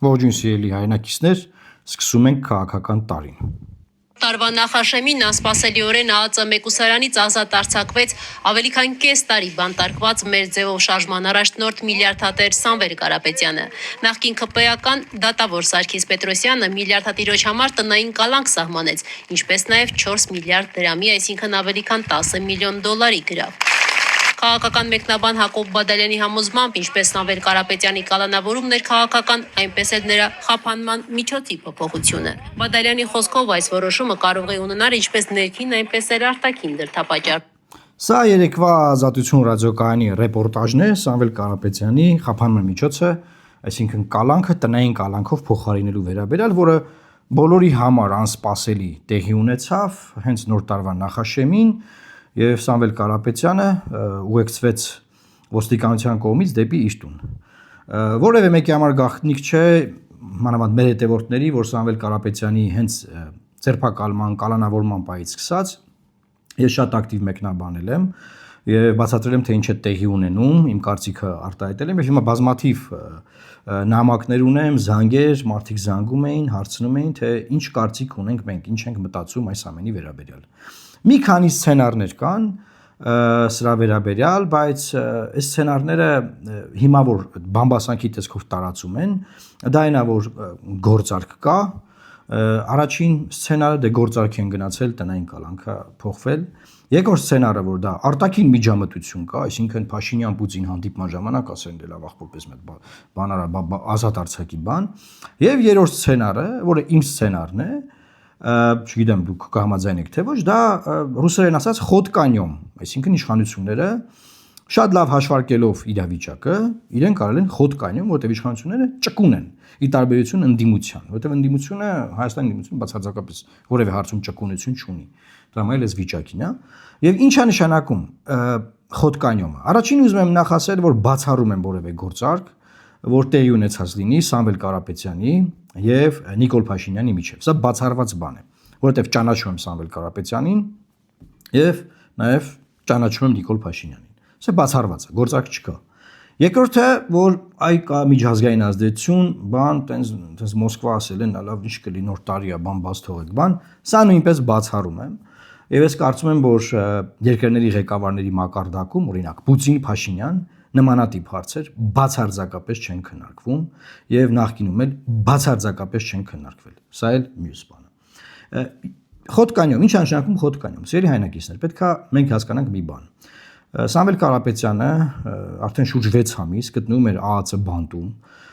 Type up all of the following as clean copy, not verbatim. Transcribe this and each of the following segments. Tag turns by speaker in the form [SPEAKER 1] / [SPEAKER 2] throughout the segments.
[SPEAKER 1] Ողջույն սիրելի հայրենակիցներ, սկսում ենք քաղաքական տարին։
[SPEAKER 2] Տարվա նախաշեմին անսպասելիորեն ԱԱԾ մեկուսարանից ազատ արձակվեց ավելի քան կես տարի բանտարկված մեր ձևով շարժման առաջնորդ միլիարդատեր Սամվել Կարապետյանը։ Նախկին ՔՊ-ական դատավոր Սարգիս Պետրոսյանը միլիարդատիրոջ համար տնային կալանք սահմանեց, ինչպես նաև 4 միլիարդ դրամի, այսինքն ավելի քան 10 միլիոն դոլարի գրավ։ Քաղաքական մեկնաբան Հակոբ Բադալյանի համոզմամբ, ինչպես Սամվել Կարապետյանի կալանավորումն էր քաղաքական, այնպես էլ նրա խափանման միջոցի փոփոխությունը։ Բադալյանի խոսքով այս որոշումը կարող է ունենալ ինչպես ներքին, այնպես էլ արտաքին դրդապատճառ։
[SPEAKER 1] Սա երեկվա Ազատություն ռադիոկայանի ռեպորտաժն է Սամվել Կարապետյանի խափանման միջոցը, այսինքն կալանքը տնային կալանքով փոխարինելու վերաբերյալ, որը բոլորի համար անսպասելի տեղի ունեցավ հենց նոր տարվա նախաշեմին, եւ Սամվել Կարապետյանը ուղեկցվեց ոստիկանության կողմից դեպի իր տուն։ Որևէ մեկի համար գաղտնիք չէ, մանավանդ մեր հետևորդների, որ Սամվել Կարապետյանի հենց ձերբակալման, կալանավորման պահից սկսած ես շատ ակտիվ մեկնաբանել եմ եւ բացատրել եմ, թե ինչ է տեղի ունենում, իմ կարծիքը արտահայտել եմ եւ հիմա բազմաթիվ նամակներ ունեմ, զանգեր, մարդիկ զանգում էին, հարցնում էին, թե ինչ կարծիք ունենք մենք, ինչ ենք մտածում այս ամենի վերաբերյալ։ Մի քանի սցենարներ կան սրա վերաբերյալ, բայց այս սցենարները հիմա որ բամբասանքի տեսքով տարածում են, դա այնա որ գործարք կա, առաջին սցենարը դե գործարք են գնացել, տնային կալանքը փոխվել, երկրորդ սցենարը որ դա արտաքին միջամտություն կա, այսինքն Փաշինյան-Պուտին հանդիպման ժամանակ ասեն դե լավ ախորպես մեծ բան ազատ արձակի բան, եւ երրորդ սցենարը, որը իմ սցենարն է, չգիտեմ դուք կհամաձայնեք թե ոչ, դա ռուսերեն ասած խոդկանյոմ, այսինքն իշխանությունները շատ լավ հաշվարկելով իրավիճակը, իրեն կարել են խոդկանյոմ, որտեղ իշխանությունները ճկուն են, ի տարբերություն ընդդիմության, որտեղ ընդդիմությունը Հայաստանի ընդդիմությունը բացարձակապես որևէ հարցում ճկունություն չունի։ Դա մայլ էս վիճակին, հա։ Եվ ի՞նչ է նշանակում խոդկանյոմը։ Առաջին ուզում եմ նախ ասել, որ բացառում եմ որևէ գործարք, որ տեղի ունեցած լինի Սամվել Կարապետյանի եւ Նիկոլ Փաշինյանի միջեւ։ Սա բացառված բան է, որովհետեւ ճանաչում եմ Սամվել Կարապետյանին եւ նաեւ ճանաչում եմ Նիկոլ Փաշինյանին։ Սա բացառված է, գործարք չկա։ Երկրորդը, որ այ կա միջազգային ազդեցություն, բան, տենց Մոսկվա ասել են, լավ ինչ կլինի նոր տարի է, բան բաց թողեք, բան, սա նույնպես բացառում եմ։ Եվ ես կարծում եմ, որ երկրների ղեկավարների մակարդակում, օրինակ Պուտին, Փաշինյան նմանատիպ հարցեր բացարձակապես չեն քննարկվում եւ նախկինում էլ բացարձակապես չեն քննարկվել։ Սա էլ մյուս բանը։ Խոդկանյոմ, ինչ է նշանակում խոդկանյոմ։ Սերի հայնակիցներ, պետքա մենք հասկանանք մի բան։ Սամվել Կարապետյանը արդեն շուրջ 6 ամիս գտնվում էր ԱԱԾ բանտում։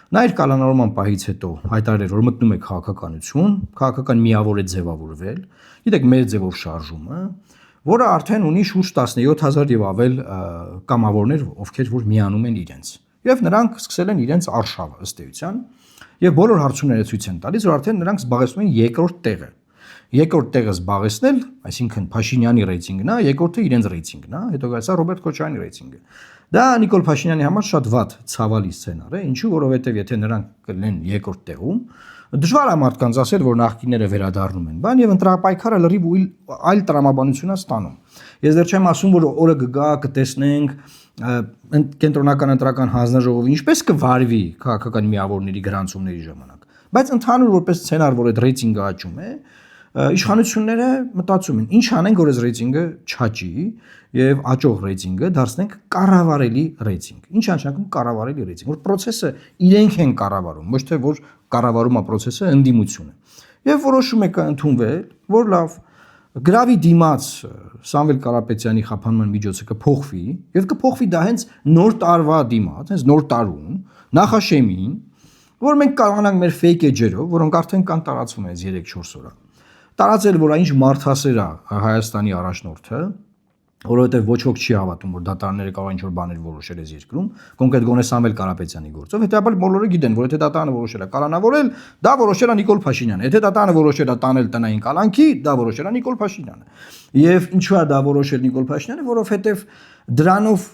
[SPEAKER 1] Նա իր կալանավորման պահից հետո հայտարարել, որ մտնում է քաղաքականություն, քաղաքական միավոր է ձևավորվել։ Գիտեք, մեր ձևով շարժումը, որը արդեն ունի շուրջ 17000 եւ ավել կամավորներ, ովքեր որ միանում են իրենց։ Եվ նրանք սկսել են իրենց արշավը ըստ էության, եւ բոլոր հարցումները ցույց են տալիս, որ արդեն նրանք զբաղեցնում են երկրորդ տեղը։ Երկրորդ տեղը զբաղեցնել, այսինքն Փաշինյանի ռեյտինգն է, երկրորդը իրենց ռեյտինգն է, հետո գալիս է Ռոբերտ Քոչարյանի ռեյտինգը։ Դա Նիկոլ Փաշինյանի համար շատ վատ ցավալի սցենար է, ինչու որովհետեւ եթե նրանք կլինեն երկրորդ տեղում, դժվար է մարդկանց ասել, որ նախկիները վերադառնում են, բան եւ ընտրապայքարը լրիվ այլ տրամաբանություն է ստանում։ Ես դեռ չեմ ասում, որ օրը կգա, կտեսնենք կենտրոնական ընտրական հանձնաժողովը ինչպես կվարվի քաղաքական միավորների գրանցումների ժամանակ, բայց ընդհանուր որպես սցենար, որ այդ ռեյտինգը աճում է, իշխանությունները մտածում են, ինչ անենք, որ այս ռեյտինգը չաճի եւ աճող ռեյտինգը դարձնենք կառավարելի ռեյտինգ։ Ինչ է նշանակում կառավարելի ռեյտինգ, որ process-ը իրենք են կառավարում, ոչ թե որ կառավարում է process-ը ընդդիմությունը։ Եվ որոշում է կընդունվել, որ լավ գրավի դիմաց Սամվել Կարապետյանի խափանման միջոցը կփոխվի եւ կփոխվի դա հենց նոր տարվա դիմաց, հենց նոր տարուն, նախաշեմին, որ մենք կարողանանք մեր fake edge-երով, որոնք արդեն կան տարածվում այս 3-4 օր, տարածել, որ այնչ մարդասեր է Հայաստանի առաջնորդը, որովհետեւ ոչ ոք չի հավատում, որ դատարանները կարող են ինչ-որ բաներ որոշել այս երկրում, կոնկրետ գոնե Սամվել Կարապետյանի գործով, հետեւաբար բոլորը գիտեն, որ եթե դատարանը որոշել է կալանավորել, դա որոշել է Նիկոլ Փաշինյանը, եթե դատարանը որոշել է տանել տնային կալանքի, դա որոշել է Նիկոլ Փաշինյանը։ Եվ ինչու է դա որոշել Նիկոլ Փաշինյանը, որովհետեւ դրանով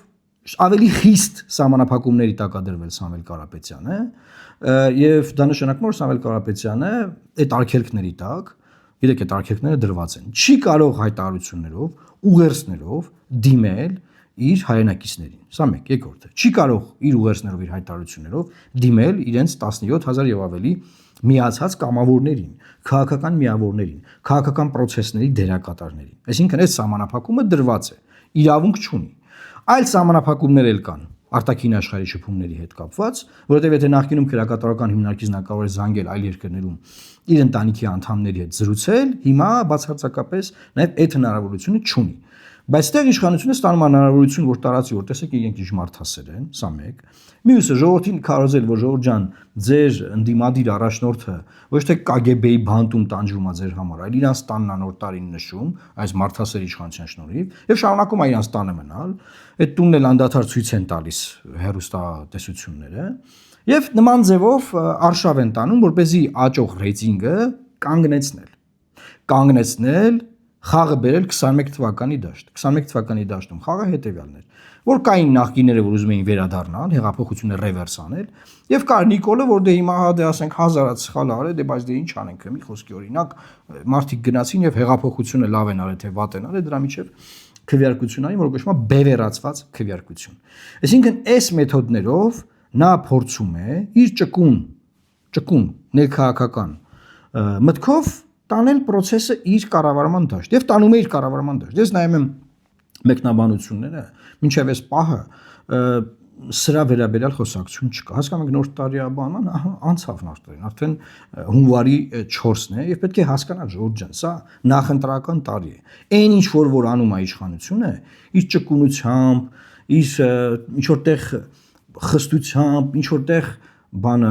[SPEAKER 1] ավելի խիստ սահմանափակումների տակ է դրվել Սամվել Կարապետյանը, եւ դա նշանակում է, որ Սամվել Կարապետյանը այդ արգելքների տակ, գիտեք, այդ արգելքները դրված են, չի կարող հայտարարություններով, ուղերձներով դիմել իր հայրենակիցներին։ Սա մեկ, երկրորդը։ Չի կարող իր ուղերձներով, իր հայտարարություններով դիմել իրենց 17000 եւ ավելի միացած կամավորներին, քաղաքական միավորներին, քաղաքական process-ների դերակատարներին։ Այսինքն այս սահմանափակումը դրված է, իրավունք չունի։ Այլ սահմանափակումներ էլ կան արտաքին աշխարհի շփումների հետ կապված, որովհետև եթե նախկինում քրեակատարական հիմնարկից նա կարող է զանգել այլ երկրներում իր ընտանիքի անդամների հետ զրուցել, հիմա բացարձակապես նաև այդ հնարավորությունը չունի։ Բայց այդտեղ իշխանությունը ստանում է հնարավորություն, որ տարածի, որ տեսեք իրենք ինչ մարդասեր են, սա մեկ։ Մյուսը ժողովրդին քարոզել, որ ժողովուրդ ջան, ձեր ընդդիմադիր առաջնորդը ոչ թե KGB-ի բանտում տանջվում է ձեր համար, այլ իրանց տանն է նոր տարին նշում, այս մարդասեր իշխանության շնորհիվ, եւ շարունակում է իրանց տանը մնալ։ Այդ տունն էլ անդադար ցույց են տալիս հեռուստատեսությունները, եւ նման ձևով արշավ են տանում, որպեսզի աճող ռեյտինգը կանգնեցնել խաղը բերել 21 թվականի դաշտ։ 21 թվականի դաշտում խաղը հետևյալն էր, որ կային նախկիները, որ ուզում էին վերադառնալ, հեղափոխությունը ռևերս անել, եւ կար Նիկոլը, որ դե հիմա դե ասենք հազարած սխալ արել, դե բայց դե ինչ անենք, մի խոսքի օրինակ մարդիկ գնացին եւ հեղափոխությունը լավ են արել, թե վատ են արել, դրա միջև քվեարկություն անի, որ կոչվում է բևեռացված քվեարկություն։ Այսինքն այս մեթոդներով նա փորձում է իր ճկուն ներքաղաքական մտքով տանել process-ը իր կառավարման դաշտ եւ տանում է իր կառավարման դաշտ։ Ես նայում եմ մեկնաբանությունները, մինչեւ այս պահը սրա վերաբերյալ խոսակցություն չկա։ Հասկանում եք նոր տարի բանան, անցավ նոր տարին, արդեն հունվարի 4-ն է եւ պետք է հասկանալ ժողովուրդ ջան, սա նախընտրական տարի է։ Այն ինչ որ անում է իշխանությունը, իր ճկունությամբ, իր ինչ որտեղ խստությամբ, ինչ որտեղ բանը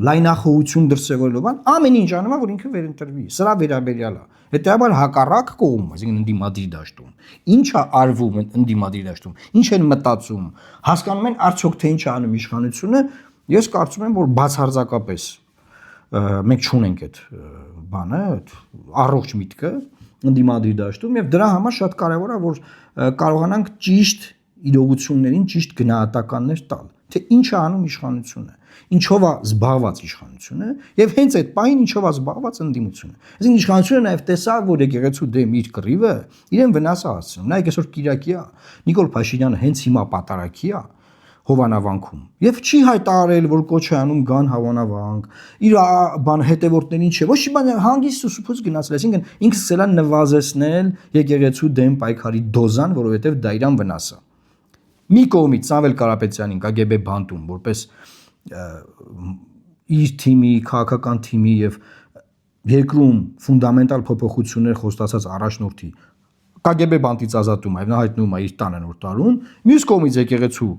[SPEAKER 1] լայնախոհություն դրսևորելով բան ամեն ինչ անում է որ ինքը վերընտրվի սրա վերաբերյալ է հետեւաբար հակառակ կողմ այսինքն ընդդիմադիր դաշտում ինչ է արվում ընդդիմադիր դաշտում ինչ են մտածում հասկանում են արդյոք թե ինչ է անում իշխանությունը ես կարծում եմ որ բացարձակապես մենք չունենք այդ բանը այդ առողջ միտքը ընդդիմադիր դաշտում եւ դրա համար շատ կարեւոր է որ կարողանանք ճիշտ իրողություններին ճիշտ գնահատականներ տալ թե ինչ է անում իշխանությունը ինչով է զբաղված իշխանությունը եւ հենց այդ պահին ինչով է զբաղված ընդդիմությունը այսինքն իշխանությունը նաեւ տեսավ որ եկեղեցու դեմ իր կռիվը իրեն վնաս է հասցնում նայեք այսօր Կիրակի է Նիկոլ Փաշինյանը հենց հիմա պատարագի է Հովանավանքում եւ չի հայտարարել որ կոչ է անում գան Հովանավանք իր բան հետևորդներին չէ ոչ մի բան հանգիստ ու սուփուց գնացել այսինքն ինքը սկսել է նվազեցնել եկեղեցու դեմ պայքարի դոզան որովհետեւ դա իրան վնաս է մի կողմից Սամվել Կարապետյանին KGB բանտում որպես իր թիմի քաղաքական թիմի եւ երկրում ֆունդամենտալ փոփոխություններ խոստացած առաջնորդի KGB բանտից ազատում այ նա հայտնում է իր տանը նոր տարուն մյուս կողմից եկեղեցու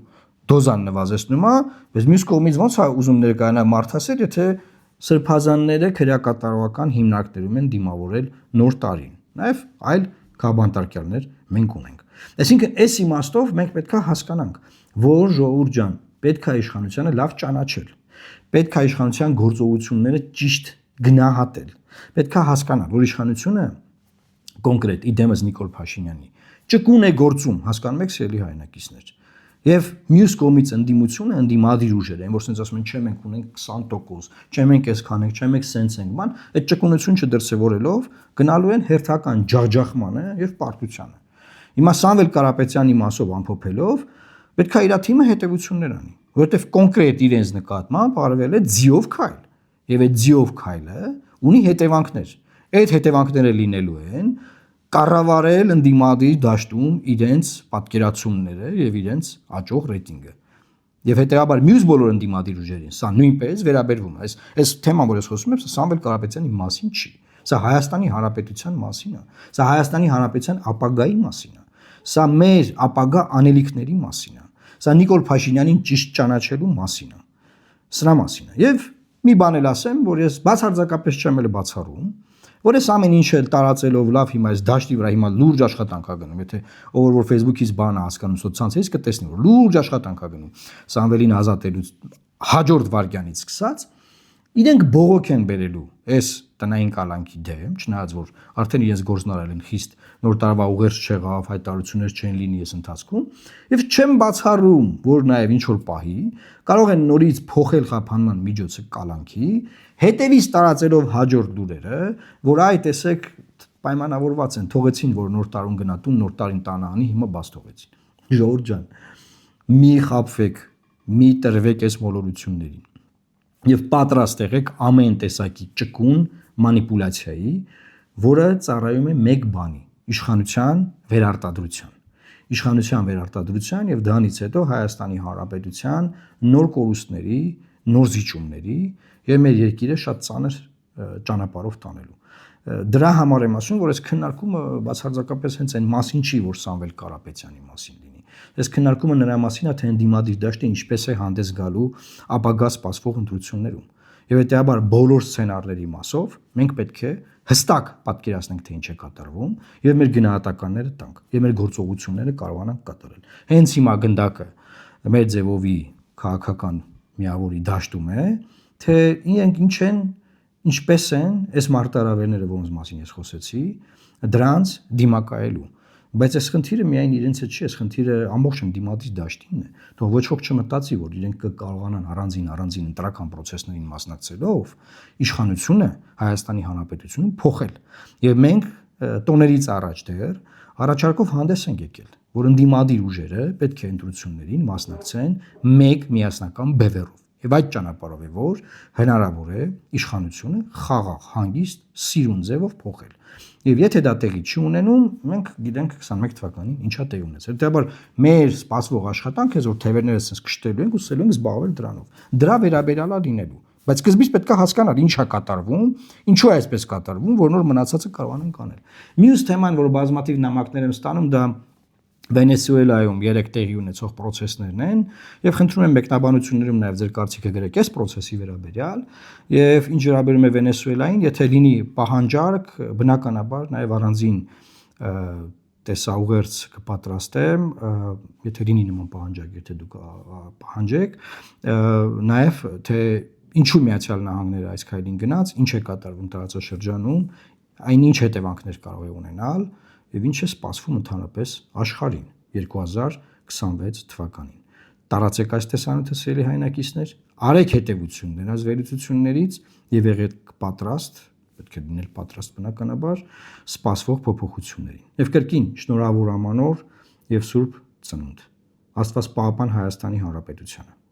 [SPEAKER 1] դոզան նվազեցնում է բայց մյուս կողմից ոնց է ուզում ներկայանա մարդասեր եթե սրբազանները քրեակատարողական հիմնարկներում են դիմավորել նոր տարին նաեւ այլ քաղաքաբանտարկյալներ մենք ունենք այսինքն այս իմաստով մենք պետք է հասկանանք որ ժողովուրդ ջան պետք է իշխանությանը լավ ճանաչել պետք է իշխանության գործողությունները ճիշտ գնահատել պետք է հասկանալ որ իշխանությունը կոնկրետ իդեմս Նիկոլ Փաշինյանի ճկուն է գործում հասկանում եք սիրելի հայրենակիցներ եւ մյուս կողմից ընդդիմությունը ընդդիմադիր ուժեր են որ ասենց ասում են չէ մենք ունենք 20% չէ մենք այսքան ենք չէ մենք սենց ենք բան այդ ճկունություն չդրսևորելով գնալու են հերթական ջախջախմանը եւ պարտությանը հիմա Սամվել Կարապետյանի մասով ամփոփելով պետք է իր թիմը հետևություններ անի որովհետեւ կոնկրետ իրենց նկատմամբ արվել է ձիով քայլ եւ այդ ձիով քայլը ունի հետևանքներ այդ հետևանքները լինելու են կառավարել ընդդիմադիր դաշտում իրենց պատկերացումները եւ իրենց աճող ռեյտինգը եւ հետեւաբար մյուս բոլոր ընդդիմադիր ուժերին սա նույնպես վերաբերվում է այս թեման որ ես խոսում եմ սա Սամվել Կարապետյանի մասին չի սա Հայաստանի Հանրապետության մասին է սա Հայաստանի Հանրապետության ապագայի մասին է սա մեր ապագա անելիքների մասին է սա Նիկոլ Փաշինյանին ճիշտ ճանաչելու մասին է սրա մասին է եւ մի բան էլ ասեմ որ ես բացարձակապես չեմ էլ բացառում որ ես ամեն ինչ էլ տարածելով լավ հիմա այս դաշտի վրա հիմա լուրջ աշխատանք ա գնում եթե ով որ Facebook-ից բան է հասկանում սոցցանցից կտեսնի որ լուրջ աշխատանք ա գնում Սամվելին ազատելուց հաջորդ վարքյանից սկսած իրենք բողոք են բերելու այս տնային կալանքի դեմ չնայած որ արդեն իրենց գործնարել են խիստ նոր տարվա ուղերձ չեղավ հայտարարություններ չեն լինի այս ընթացքում եւ չեմ բացառում որ նաեւ ինչ որ պահի կարող են նորից փոխել խափանման միջոցը կալանքի հետևից տարածելով հաջորդ լուրերը որ այ տեսեք պայմանավորված են թողեցին որ նոր տարուն գնա տուն նոր տարին տանը անի հիմա բաց թողեցին Ժողովուրդ ջան, մի խաբվեք, մի տրվեք այս մոլորություններին եւ պատրաստ եղեք ամեն տեսակի ճկուն մանիպուլյացիայի, որը ծառայում է մեկ բանի՝ իշխանության վերարտադրության եւ դրանից հետո Հայաստանի Հանրապետության նոր կորուստների, նոր զիջումների եւ մեր երկիրը շատ ծանր ճանապարհով տանելու։ Դրա համար եմ ասում, որ այս քննարկումը բացարձակապես հենց այն մասին չի, որ Սամվել Կարապետյանի մասին լինի։ Այս քննարկումը նրա մասին է, թե ընդդիմադիր դաշտը ինչպես է հանդես գալու ապագա սպասվող ընտրություններում։ Եվ հետեւաբար բոլոր սցենարների մասով մենք պետք է հստակ պատկերացնենք, թե ինչ է կատարվում, եւ մեր գնահատականները տանք, եւ մեր գործողությունները կարողանանք կատարել։ Հենց հիմա գնդակը մեր ձևովի քաղաքական միավորի դաշտում է, թե իրենք ինչպես են այս մարտահրավերները, որոնց մասին ես խոսեցի, դրանց դիմակայելու։ Բայց այս խնդիրը միայն իրենց հետ չի, այս խնդիրը ամբողջ ընդդիմադիր դաշտին է։ Թող ոչ ոք չմտածի, որ իրենք կկարողանան առանձին ընտրական process-ներին մասնակցելով իշխանությունը Հայաստանի Հանրապետությունում փոխել։ Եվ մենք տոներից առաջ դեռ առաջարկով հանդես ենք եկել, որ ընդդիմադիր ուժերը պետք է ընտրություններին մասնակցեն մեկ միասնական բևեռով։ Եվ այդ ճանապարհով է, որ հնարավոր է իշխանությունը խաղաղ, հանգիստ, սիրուն ձևով փոխել։ Եվ եթե դա տեղի չի ունենում, մենք գիտենք 21 թվականին ինչա տեղի ունեցել։ Հետեւաբար մեր սպասվող աշխատանքը, որ թևերները sense կշտելու ենք ու սելու ենք զբաղվել դրանով։ Դրա վերաբերյալա լինելու։ Բայց սկզբից պետք է հասկանալ ինչա կատարվում, ինչու է այսպես կատարվում, որ նոր մնացածը կարողանանք անել։ Մյուս թեման, որ բազմաթիվ նամակներ եմ ստանում, դա Վենեսուելայում 3 տեղի ունեցող process-ներն են, եւ խնդրում եմ մեկնաբանություններում նաեւ ձեր կարծիքը գրեք այս process-ի վերաբերյալ, եւ ինչ վերաբերում է Վենեսուելային, եթե լինի պահանջարկ, բնականաբար նաեւ առանձին տեսաուղերձ կպատրաստեմ, եթե լինի նման պահանջարկ, եթե դուք պահանջեք, նաեւ թե ինչու Միացյալ Նահանգները այս քայլին գնաց, ինչ է կատարվում տարածաշրջանում, այն ինչ հետևանքներ կարող է ունենալ եւ ինչ է սպասվում ընդհանրապես աշխարհին 2026 թվականին։ Տարածեք այս տեսանյութը սիրելի հայրենակիցներ, արեք հետևություն դրանց վերլուծություններից եւ եղեք պատրաստ, պետք է լինել պատրաստ բնականաբար սպասվող փոփոխություններին։ Եվ կրկին շնորհավոր ամանոր եւ Սուրբ Ծնունդ։ Աստված պահապան Հայաստանի Հանրապետությանը։